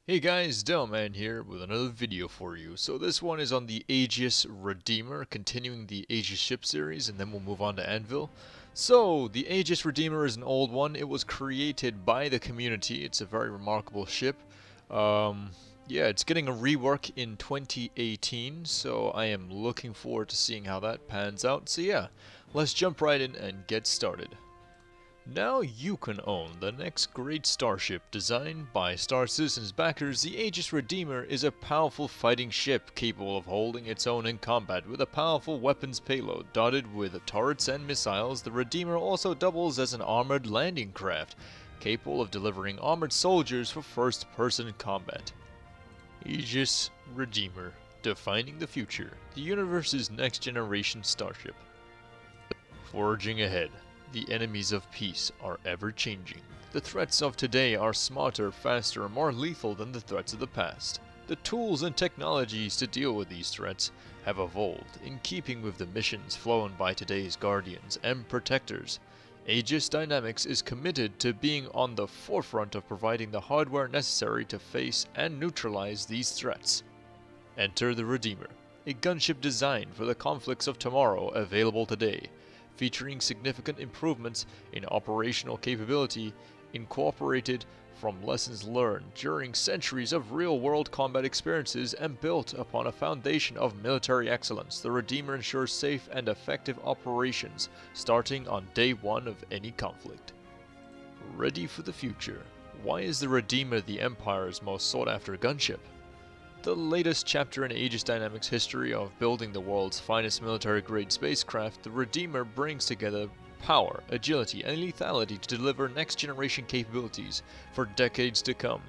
Hey guys, Delman here with another video for you. So this one is on the AEGIS Redeemer, continuing the Aegis ship series, and then we'll move on to Anvil. So, the Aegis Redeemer is an old one. It was created by the community. It's a very remarkable ship. Yeah, it's getting a rework in 2018, so I am looking forward to seeing how that pans out. So yeah, let's jump right in and get started. Now you can own the next great starship. Designed by Star Citizen's backers, the Aegis Redeemer is a powerful fighting ship capable of holding its own in combat with a powerful weapons payload. Dotted with turrets and missiles, the Redeemer also doubles as an armored landing craft, capable of delivering armored soldiers for first-person combat. Aegis Redeemer, defining the future, the universe's next-generation starship. Forging ahead. The enemies of peace are ever-changing. The threats of today are smarter, faster, and more lethal than the threats of the past. The tools and technologies to deal with these threats have evolved in keeping with the missions flown by today's guardians and protectors. Aegis Dynamics is committed to being on the forefront of providing the hardware necessary to face and neutralize these threats. Enter the Redeemer, a gunship designed for the conflicts of tomorrow, available today. Featuring significant improvements in operational capability incorporated from lessons learned during centuries of real-world combat experiences and built upon a foundation of military excellence. The Redeemer ensures safe and effective operations starting on day one of any conflict. Ready for the future. Why is the Redeemer the Empire's most sought-after gunship? The latest chapter in Aegis Dynamics' history of building the world's finest military-grade spacecraft, the Redeemer brings together power, agility, and lethality to deliver next-generation capabilities for decades to come.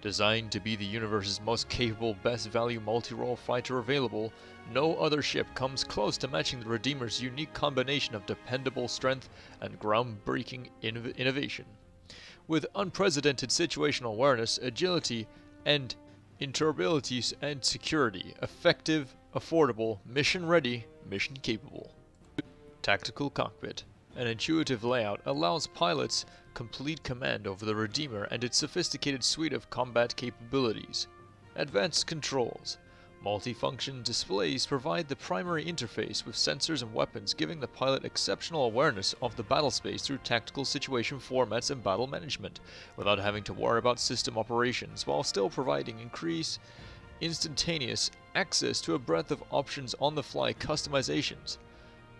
Designed to be the universe's most capable, best-value multi-role fighter available, no other ship comes close to matching the Redeemer's unique combination of dependable strength and groundbreaking innovation. With unprecedented situational awareness, agility, and interoperability and security, effective, affordable, mission-ready, mission-capable. Tactical cockpit. An intuitive layout allows pilots complete command over the Redeemer and its sophisticated suite of combat capabilities. Advanced controls. Multifunction displays provide the primary interface with sensors and weapons, giving the pilot exceptional awareness of the battle space through tactical situation formats and battle management, without having to worry about system operations, while still providing increased instantaneous access to a breadth of options on-the-fly customizations.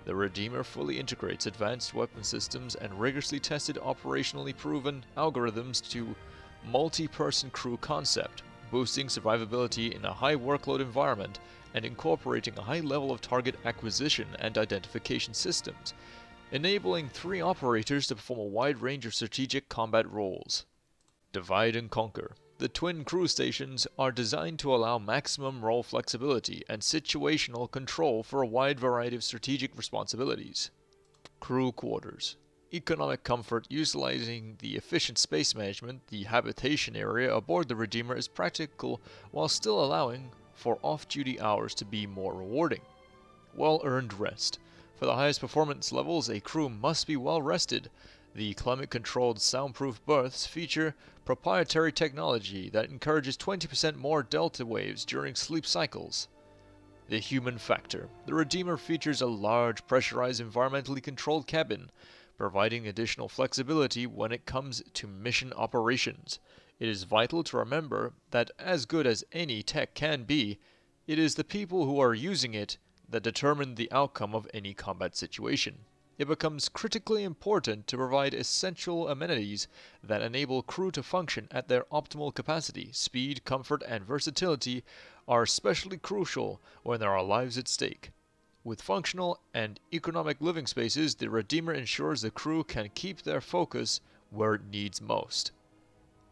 The Redeemer fully integrates advanced weapon systems and rigorously tested operationally proven algorithms to multi-person crew concept, boosting survivability in a high workload environment and incorporating a high level of target acquisition and identification systems, enabling 3 operators to perform a wide range of strategic combat roles. Divide and conquer. The twin crew stations are designed to allow maximum role flexibility and situational control for a wide variety of strategic responsibilities. Crew quarters. Economic comfort. Utilizing the efficient space management, the habitation area aboard the Redeemer is practical while still allowing for off-duty hours to be more rewarding. Well-earned rest. For the highest performance levels, a crew must be well rested. The climate-controlled soundproof berths feature proprietary technology that encourages 20% more delta waves during sleep cycles. The human factor. The Redeemer features a large, pressurized, environmentally controlled cabin, providing additional flexibility when it comes to mission operations. It is vital to remember that as good as any tech can be, it is the people who are using it that determine the outcome of any combat situation. It becomes critically important to provide essential amenities that enable crew to function at their optimal capacity. Speed, comfort, and versatility are especially crucial when there are lives at stake. With functional and economic living spaces, the Redeemer ensures the crew can keep their focus where it needs most.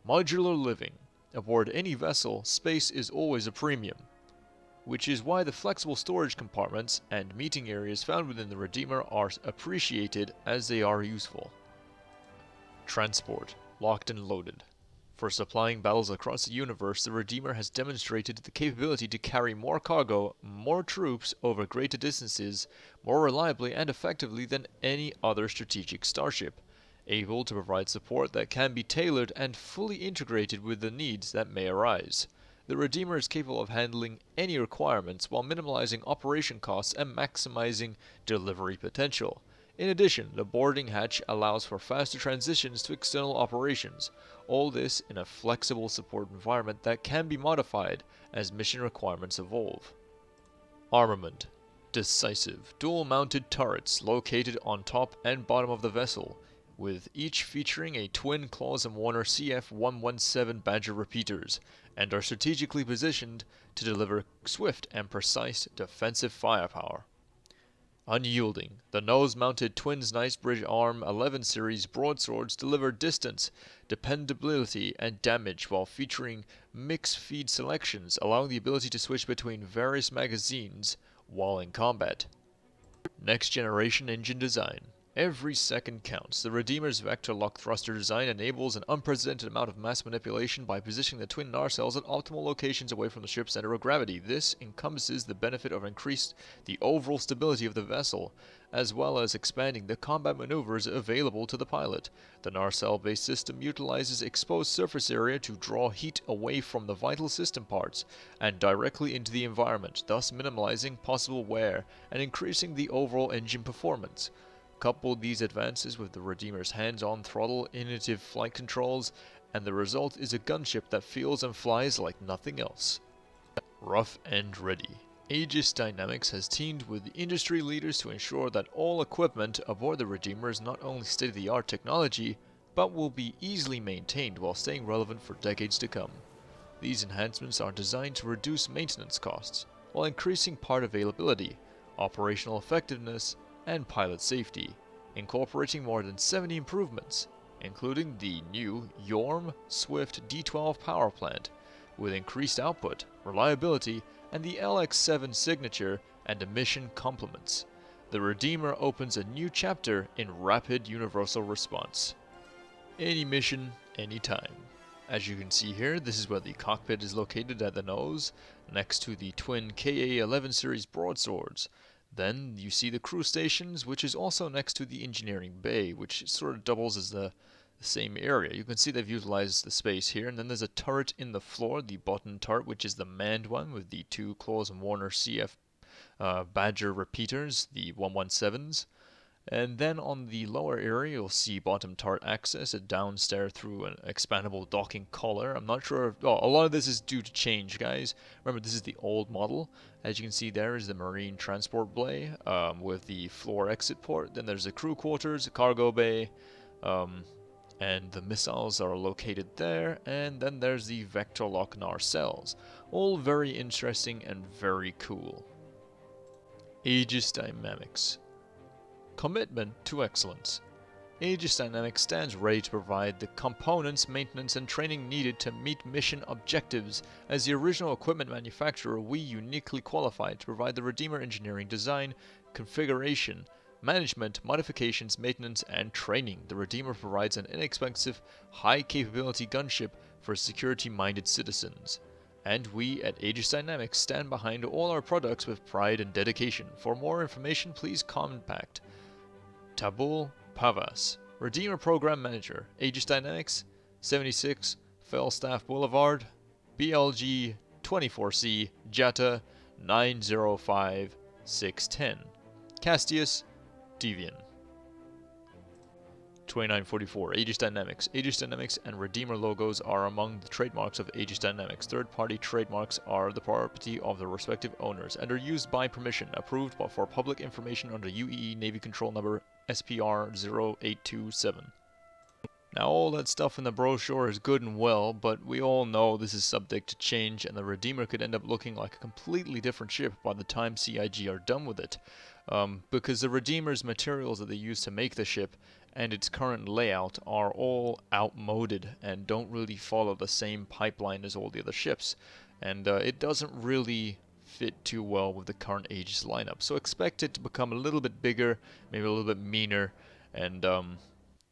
Modular living. Aboard any vessel, space is always a premium, which is why the flexible storage compartments and meeting areas found within the Redeemer are appreciated as they are useful. Transport. Locked and loaded. For supplying battles across the universe, the Redeemer has demonstrated the capability to carry more cargo, more troops over greater distances, more reliably and effectively than any other strategic starship. able to provide support that can be tailored and fully integrated with the needs that may arise. The Redeemer is capable of handling any requirements while minimizing operation costs and maximizing delivery potential. In addition, the boarding hatch allows for faster transitions to external operations, all this in a flexible support environment that can be modified as mission requirements evolve. Armament. Decisive, dual-mounted turrets located on top and bottom of the vessel, with each featuring a twin Claws & Warner CF-117 Badger repeaters, and are strategically positioned to deliver swift and precise defensive firepower. Unyielding, the nose-mounted Twins Knightsbridge Arm 11 series broadswords deliver distance, dependability, and damage while featuring mixed feed selections, allowing the ability to switch between various magazines while in combat. Next generation engine design. Every second counts. The Redeemer's vector lock thruster design enables an unprecedented amount of mass manipulation by positioning the twin nacelles at optimal locations away from the ship's center of gravity. This encompasses the benefit of increased the overall stability of the vessel, as well as expanding the combat maneuvers available to the pilot. The nacelle-based system utilizes exposed surface area to draw heat away from the vital system parts and directly into the environment, thus minimizing possible wear and increasing the overall engine performance. Couple these advances with the Redeemer's hands-on throttle, innovative flight controls, and the result is a gunship that feels and flies like nothing else. Rough and ready. AEGIS Dynamics has teamed with industry leaders to ensure that all equipment aboard the Redeemer is not only state-of-the-art technology, but will be easily maintained while staying relevant for decades to come. These enhancements are designed to reduce maintenance costs, while increasing part availability, operational effectiveness, and pilot safety, incorporating more than 70 improvements, including the new Yorm Swift D12 power plant, with increased output, reliability, and the LX7 signature and emission complements. The Redeemer opens a new chapter in rapid universal response. Any mission, anytime. As you can see here, this is where the cockpit is located at the nose, next to the twin KA-11 series broadswords. Then you see the crew stations, which is also next to the engineering bay, which sort of doubles as the same area. You can see they've utilized the space here, and then there's a turret in the floor, the bottom turret, which is the manned one with the two Claws & Warner CF Badger repeaters, the 117s. And then on the lower area, you'll see bottom turret access, a downstairs through an expandable docking collar. I'm not sure if, a lot of this is due to change, guys. Remember, this is the old model. As you can see, there is the marine transport bay with the floor exit port. Then there's the crew quarters, the cargo bay, and the missiles are located there. And then there's the vector lock nacelles. All very interesting and very cool. AEGIS Dynamics. Commitment to excellence. AEGIS Dynamics stands ready to provide the components, maintenance, and training needed to meet mission objectives. As the original equipment manufacturer, we uniquely qualified to provide the Redeemer engineering design, configuration, management, modifications, maintenance, and training. The Redeemer provides an inexpensive, high-capability gunship for security-minded citizens. And we at AEGIS Dynamics stand behind all our products with pride and dedication. For more information, please contact Tabul Pavas, Redeemer Program Manager, AEGIS Dynamics, 76 Falstaff Boulevard, BLG 24C, JATA 905610, Castius, Devian. 2944. AEGIS Dynamics. AEGIS Dynamics and Redeemer logos are among the trademarks of AEGIS Dynamics. Third-party trademarks are the property of the respective owners and are used by permission, approved for public information under UEE Navy Control Number SPR 0827. Now, all that stuff in the brochure is good and well, but we all know this is subject to change, and the Redeemer could end up looking like a completely different ship by the time CIG are done with it. Because the Redeemer's materials that they use to make the ship and its current layout are all outmoded and don't really follow the same pipeline as all the other ships. And it doesn't really fit too well with the current Aegis lineup. So expect it to become a little bit bigger, maybe a little bit meaner, and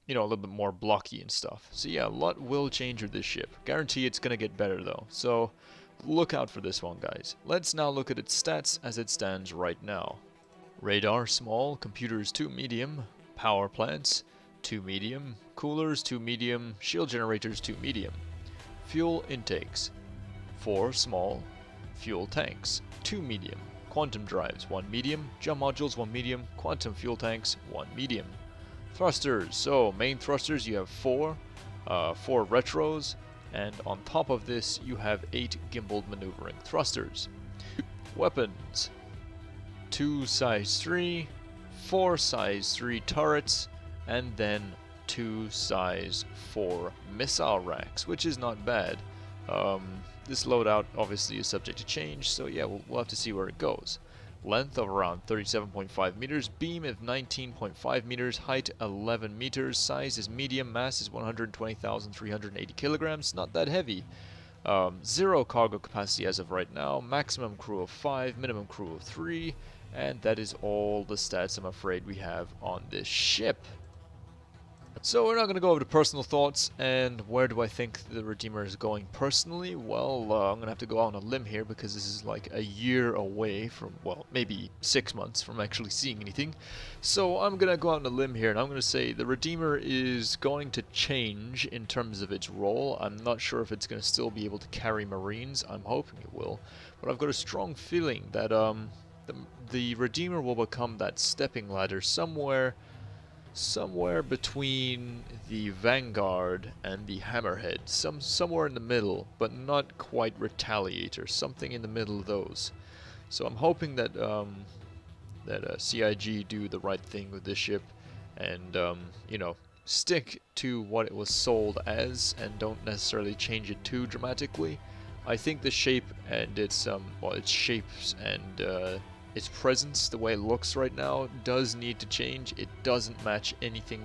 you know, a little bit more blocky and stuff. So yeah, a lot will change with this ship. Guarantee it's gonna get better though. So look out for this one, guys. Let's now look at its stats as it stands right now. Radar small, computers 2 medium, power plants 2 medium. Coolers, 2 medium. Shield generators, 2 medium. Fuel intakes, 4 small. Fuel tanks, 2 medium. Quantum drives, 1 medium. Jump modules, 1 medium. Quantum fuel tanks, 1 medium. Thrusters, so main thrusters you have 4 retros, and on top of this you have 8 gimbaled maneuvering thrusters. Weapons, 2 size 3, 4 size 3 turrets, and then 2 size 4 missile racks, which is not bad. This loadout obviously is subject to change, so yeah, we'll have to see where it goes. Length of around 37.5 meters, beam of 19.5 meters, height 11 meters, size is medium, mass is 120,380 kilograms, not that heavy. 0 cargo capacity as of right now, maximum crew of 5, minimum crew of 3, and that is all the stats I'm afraid we have on this ship. So we're not going to go over the personal thoughts, and where do I think the Redeemer is going personally? Well, I'm going to have to go out on a limb here because this is like a year away from, well, maybe 6 months from actually seeing anything. So I'm going to go out on a limb here, and I'm going to say the Redeemer is going to change in terms of its role. I'm not sure if it's going to still be able to carry Marines. I'm hoping it will, but I've got a strong feeling that the Redeemer will become that stepping ladder somewhere between the Vanguard and the Hammerhead, somewhere in the middle, but not quite Retaliator, something in the middle of those. So I'm hoping that CIG do the right thing with this ship, and you know, stick to what it was sold as, and don't necessarily change it too dramatically. I think the shape and its shapes and its presence, the way it looks right now, does need to change. It doesn't match anything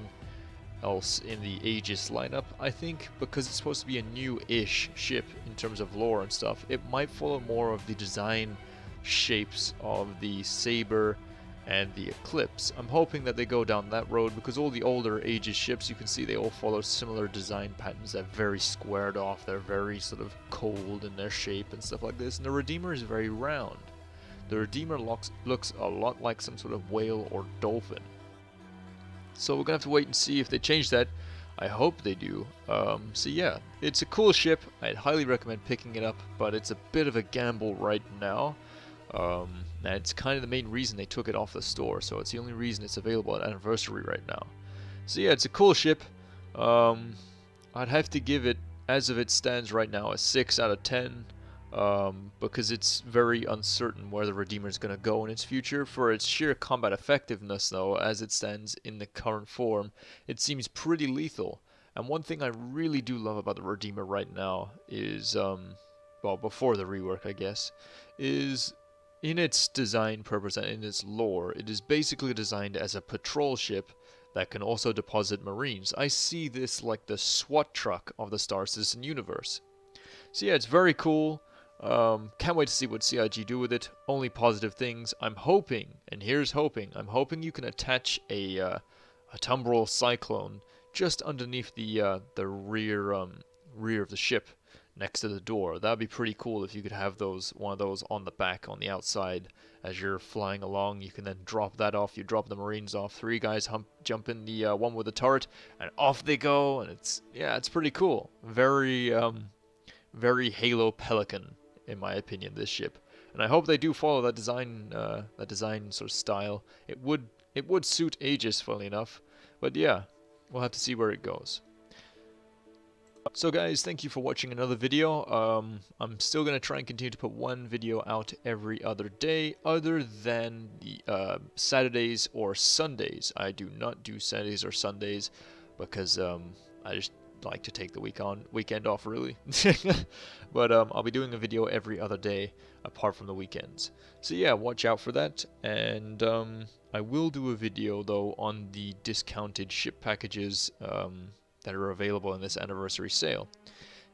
else in the Aegis lineup, I think, because it's supposed to be a new-ish ship in terms of lore and stuff. It might follow more of the design shapes of the Saber and the Eclipse. I'm hoping that they go down that road, because all the older Aegis ships, you can see they all follow similar design patterns. They're very squared off, they're very sort of cold in their shape and stuff like this, and the Redeemer is very round. The Redeemer looks a lot like some sort of whale or dolphin. So we're going to have to wait and see if they change that. I hope they do. So yeah, it's a cool ship. I'd highly recommend picking it up, but it's a bit of a gamble right now. And it's kind of the main reason they took it off the store, so it's the only reason it's available at Anniversary right now. So yeah, it's a cool ship. I'd have to give it, as of it stands right now, a 6 out of 10. Because it's very uncertain where the Redeemer is going to go in its future. For its sheer combat effectiveness, though, as it stands in the current form, it seems pretty lethal. And one thing I really do love about the Redeemer right now is, well, before the rework, I guess, is in its design purpose and in its lore, it is basically designed as a patrol ship that can also deposit Marines. I see this like the SWAT truck of the Star Citizen universe. So yeah, it's very cool. Can't wait to see what CIG do with it. Only positive things. I'm hoping, and here's hoping, I'm hoping you can attach a Tumbril Cyclone just underneath the rear of the ship, next to the door. That'd be pretty cool if you could have one of those on the back, on the outside, as you're flying along. You can then drop that off. You drop the Marines off. 3 guys jump in the one with the turret, and off they go. And it's pretty cool. Very Halo Pelican, in my opinion, this ship, and I hope they do follow that design sort of style. It would suit Aegis, funnily enough, but yeah, we'll have to see where it goes. So guys, thank you for watching another video. I'm still gonna try and continue to put one video out every other day, other than the Saturdays or Sundays. I do not do Saturdays or Sundays because I just like to take the weekend off, really. But I'll be doing a video every other day apart from the weekends, so yeah, watch out for that. And I will do a video though on the discounted ship packages that are available in this anniversary sale.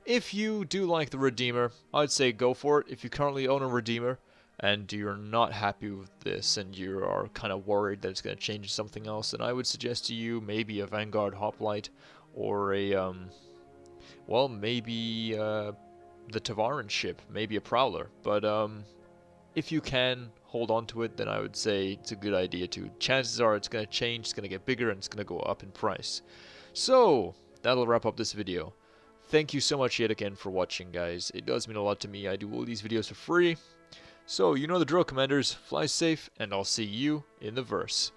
If you do like the Redeemer, I'd say go for it. If you currently own a Redeemer and you're not happy with this and you are kind of worried that it's going to change to something else, then I would suggest to you maybe a Vanguard Hoplite, or a, well, maybe the Tavaran ship, maybe a Prowler. But if you can, hold on to it, then I would say it's a good idea to. Chances are it's going to change, it's going to get bigger, and it's going to go up in price. So, that'll wrap up this video. Thank you so much yet again for watching, guys. It does mean a lot to me. I do all these videos for free. So, you know the drill, Commanders. Fly safe, and I'll see you in the verse.